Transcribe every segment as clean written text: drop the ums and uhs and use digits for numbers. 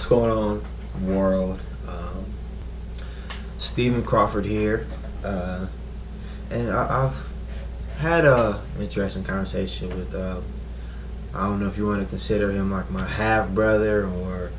What's going on, world? Stephen Crawford here, and I've had a interesting conversation with. I don't know if you want to consider him like my half brother or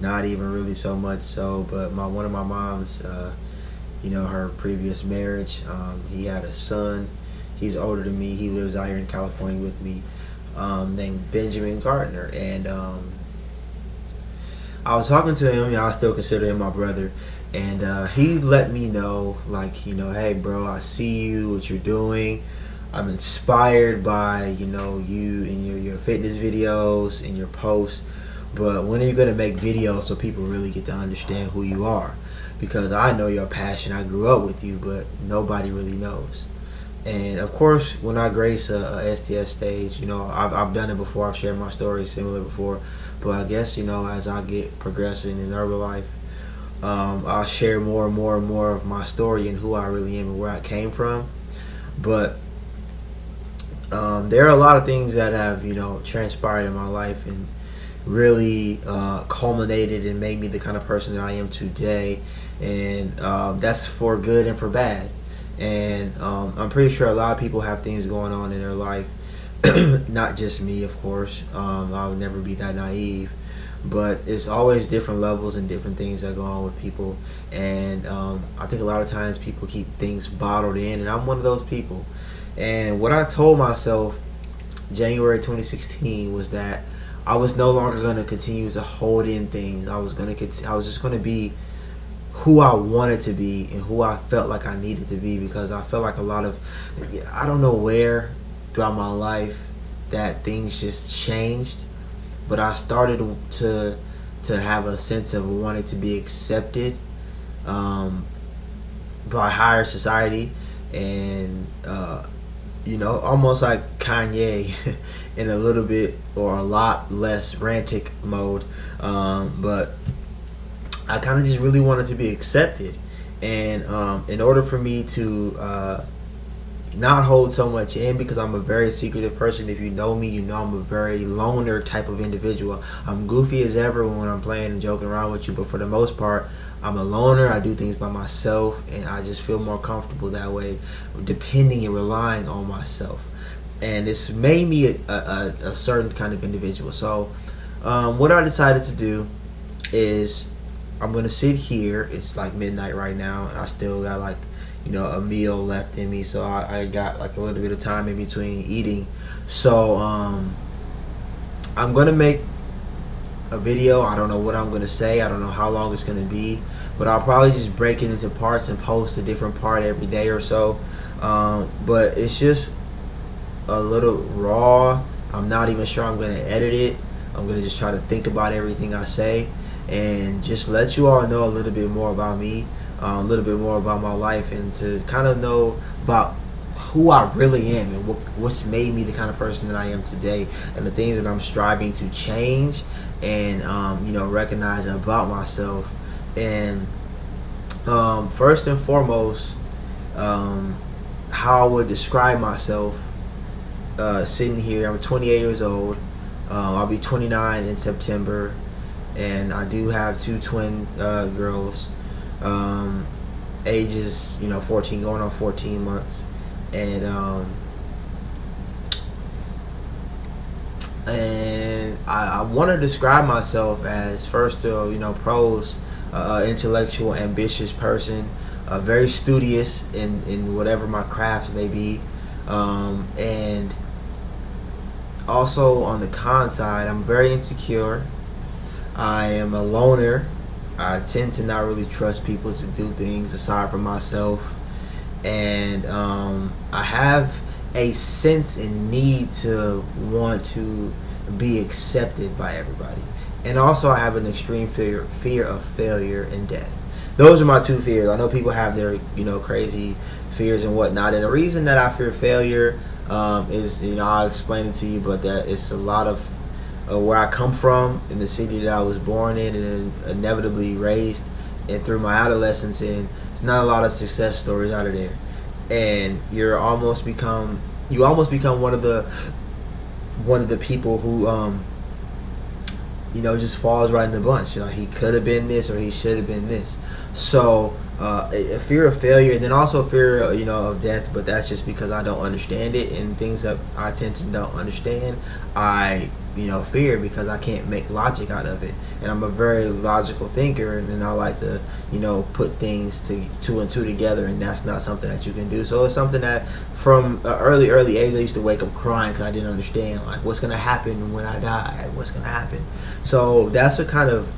not even really so much so, but one of my mom's, her previous marriage, he had a son. He's older than me. He lives out here in California with me, named Benjamin Gardner, and I was talking to him. I still consider him my brother, and he let me know, like, hey, bro, I see you, what you're doing. I'm inspired by, you and your fitness videos and your posts. But when are you gonna make videos so people really get to understand who you are? Because I know your passion. I grew up with you, but nobody really knows. And of course, when I grace a STS stage, I've done it before. I've shared my story similar before. But I guess, as I get progressing in Herbalife, I'll share more and more and more of my story and who I really am and where I came from. But there are a lot of things that have, transpired in my life and really culminated and made me the kind of person that I am today. And that's for good and for bad. And I'm pretty sure a lot of people have things going on in their life. Not just me, of course. I would never be that naive. But it's always different levels and different things that go on with people. And I think a lot of times people keep things bottled in. And I'm one of those people. And what I told myself January 2016 was that I was no longer going to continue to hold in things. I was just going to be who I wanted to be and who I felt like I needed to be, because I felt like I don't know where throughout my life that things just changed, but I started to have a sense of wanting to be accepted by higher society, and almost like Kanye in a little bit or a lot less rantic mode, but I kind of just really wanted to be accepted. And in order for me to not hold so much in, because I'm a very secretive person. If you know me, you know I'm a very loner type of individual. I'm goofy as ever when I'm playing and joking around with you, but for the most part, I'm a loner. I do things by myself, and I just feel more comfortable that way, depending and relying on myself. And it's made me a certain kind of individual. So what I decided to do is I'm going to sit here. It's like midnight right now, and I still got like, a meal left in me. So I got like a little bit of time in between eating. So I'm going to make a video. I don't know what I'm going to say. I don't know how long it's going to be. But I'll probably just break it into parts and post a different part every day or so. But it's just a little raw. I'm not even sure I'm going to edit it. I'm going to just try to think about everything I say and just let you all know a little bit more about me, a little bit more about my life, and to kind of know about who I really am and what's made me the kind of person that I am today, and the things that I'm striving to change and recognize about myself. And first and foremost, how I would describe myself sitting here. I'm 28 years old. I'll be 29 in September, and I do have two twin girls, ages 14 going on 14 months, and I want to describe myself as, first pros, intellectual, ambitious person, very studious in whatever my craft may be, and also on the con side, I'm very insecure. I am a loner. I tend to not really trust people to do things aside from myself, and I have a sense and need to want to be accepted by everybody. And also I have an extreme fear of failure and death. Those are my two fears. I know people have their crazy fears and whatnot, and the reason that I fear failure is, I'll explain it to you, but that it's a lot of where I come from, in the city that I was born in and inevitably raised and through my adolescence in. It's not a lot of success stories out of there, and you almost become one of the people who just falls right in the bunch. He could have been this or he should have been this. So a fear of failure, and then also a fear, of death. But that's just because I don't understand it, and things that I tend to don't understand, I fear because I can't make logic out of it. And I'm a very logical thinker, and I like to put things two and two together, and that's not something that you can do. So it's something that from an early age I used to wake up crying because I didn't understand, like, what's gonna happen when I die, what's gonna happen. So that's what kind of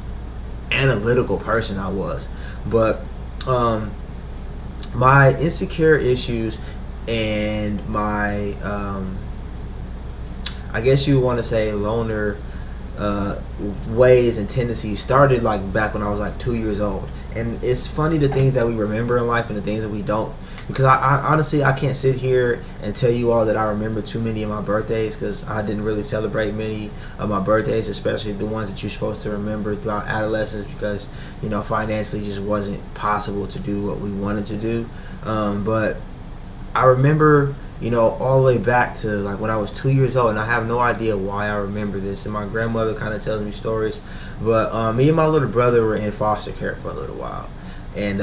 analytical person I was. But my insecure issues and my I guess you want to say loner ways and tendencies started like back when I was like 2 years old. And it's funny the things that we remember in life and the things that we don't, because I honestly I can't sit here and tell you all that I remember too many of my birthdays, because I didn't really celebrate many of my birthdays, especially the ones that you're supposed to remember throughout adolescence, because financially just wasn't possible to do what we wanted to do. But I remember all the way back to like when I was 2 years old, and I have no idea why I remember this. And my grandmother kind of tells me stories, but me and my little brother were in foster care for a little while, and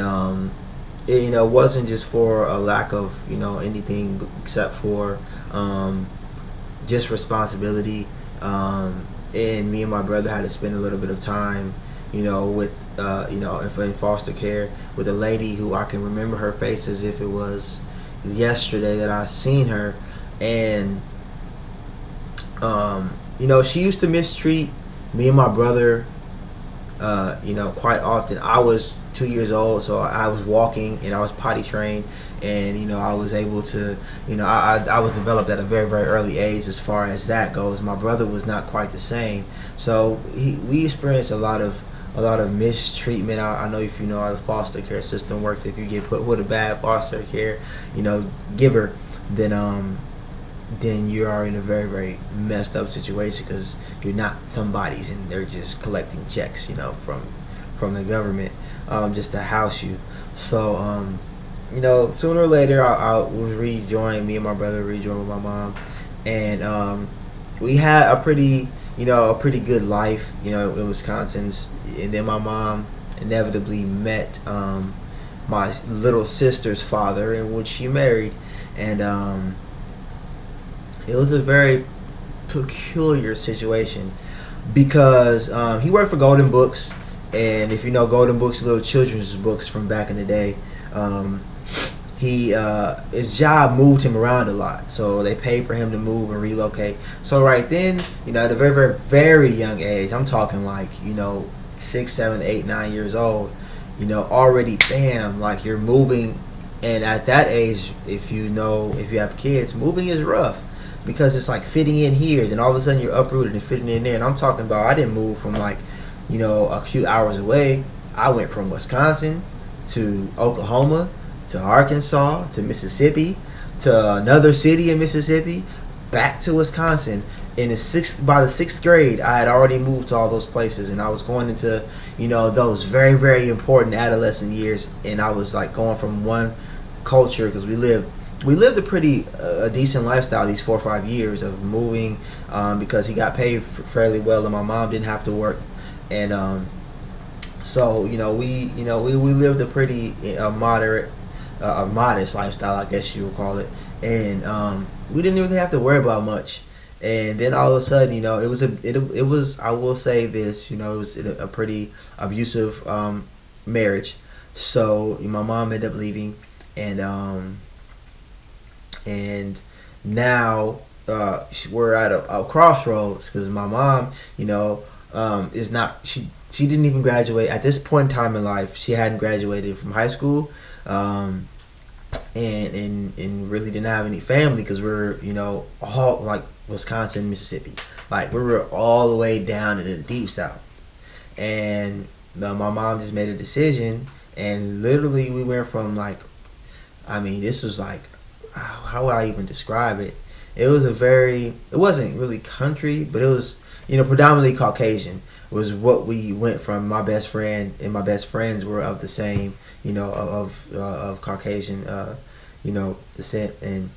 it wasn't just for a lack of anything except for just responsibility. And me and my brother had to spend a little bit of time, with in foster care with a lady who I can remember her face as if it was yesterday that I seen her. And she used to mistreat me and my brother quite often. I was 2 years old, so I was walking and I was potty trained, and I was able to I was developed at a very, very early age as far as that goes. My brother was not quite the same, so we experienced a lot of mistreatment. I know if you know how the foster care system works, if you get put with a bad foster care giver, then you are in a very, very messed up situation, because you're not somebody's and they're just collecting checks from the government just to house you. So sooner or later I was rejoined. Me and my brother rejoined with my mom, and we had a pretty good life in Wisconsin. And then my mom inevitably met my little sister's father, in which she married, and it was a very peculiar situation, because he worked for Golden Books, and if you know Golden Books, little children's books from back in the day, his job moved him around a lot, so they paid for him to move and relocate. So right then, at a very, very, very young age, I'm talking like 6, 7, 8, 9 years old, already bam, like you're moving. And at that age, if you have kids, moving is rough, because it's like fitting in here, then all of a sudden you're uprooted and fitting in there. And I'm talking about, I didn't move from like a few hours away. I went from Wisconsin to Oklahoma to Arkansas to Mississippi to another city in Mississippi, back to Wisconsin. By the sixth grade, I had already moved to all those places, and I was going into those very, very important adolescent years. And I was like going from one culture, because we lived a pretty decent lifestyle these 4 or 5 years of moving, because he got paid fairly well and my mom didn't have to work. And so we lived a pretty modest lifestyle, I guess you would call it. And we didn't really have to worry about much. And then all of a sudden, it was I will say this, it was a pretty abusive marriage. So my mom ended up leaving, and now we're at a crossroads, because my mom, is not, she didn't even graduate at this point in time in life. She hadn't graduated from high school, and really didn't have any family, because we're all like Wisconsin, Mississippi, like we were all the way down in the deep south. And my mom just made a decision, and literally we went from like, this was like, how would I even describe it? It wasn't really country, but it was predominantly Caucasian was what we went from. My best friend and my best friends were of the same of Caucasian descent. And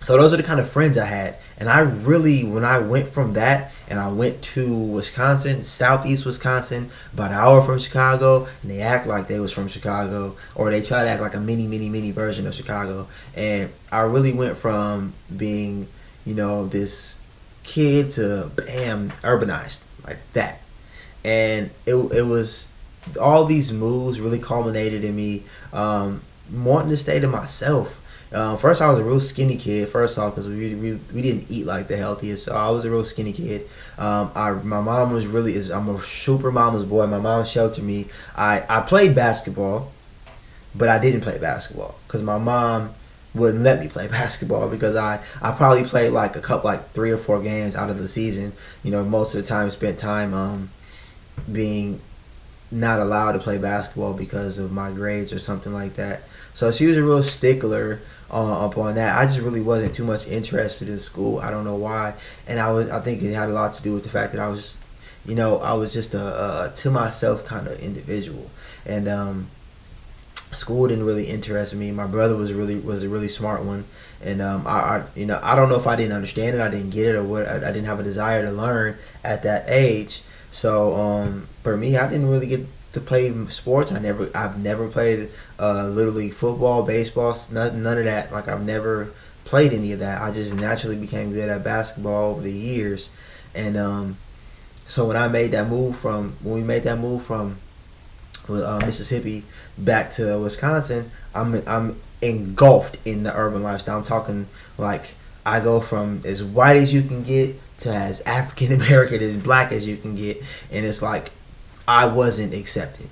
So those are the kind of friends I had. And I really, when I went from that and I went to Wisconsin, southeast Wisconsin, about an hour from Chicago, and they act like they was from Chicago, or they try to act like a mini version of Chicago. And I really went from being, this kid to bam, urbanized like that. And it was all these moves really culminated in me wanting to stay to myself. First, I was a real skinny kid. First off, because we didn't eat like the healthiest, so I was a real skinny kid. My mom was really is I'm a super mama's boy. My mom sheltered me. I played basketball, but I didn't play basketball because my mom wouldn't let me play basketball because I probably played like a couple like 3 or 4 games out of the season. Most of the time spent time being not allowed to play basketball because of my grades or something like that. So she was a real stickler upon that. I just really wasn't too much interested in school. I don't know why, and I think it had a lot to do with the fact that I was just a to myself kind of individual, and school didn't really interest me. My brother was a really smart one, and I don't know if I didn't understand it, I didn't get it, or what. I didn't have a desire to learn at that age. So for me, I didn't really get to play sports. I've never played little league football, baseball, none of that. Like I've never played any of that. I just naturally became good at basketball over the years, and so when we made that move from Mississippi back to Wisconsin, I'm engulfed in the urban lifestyle. I'm talking like I go from as white as you can get to as African American, as black as you can get, and it's like I wasn't accepted.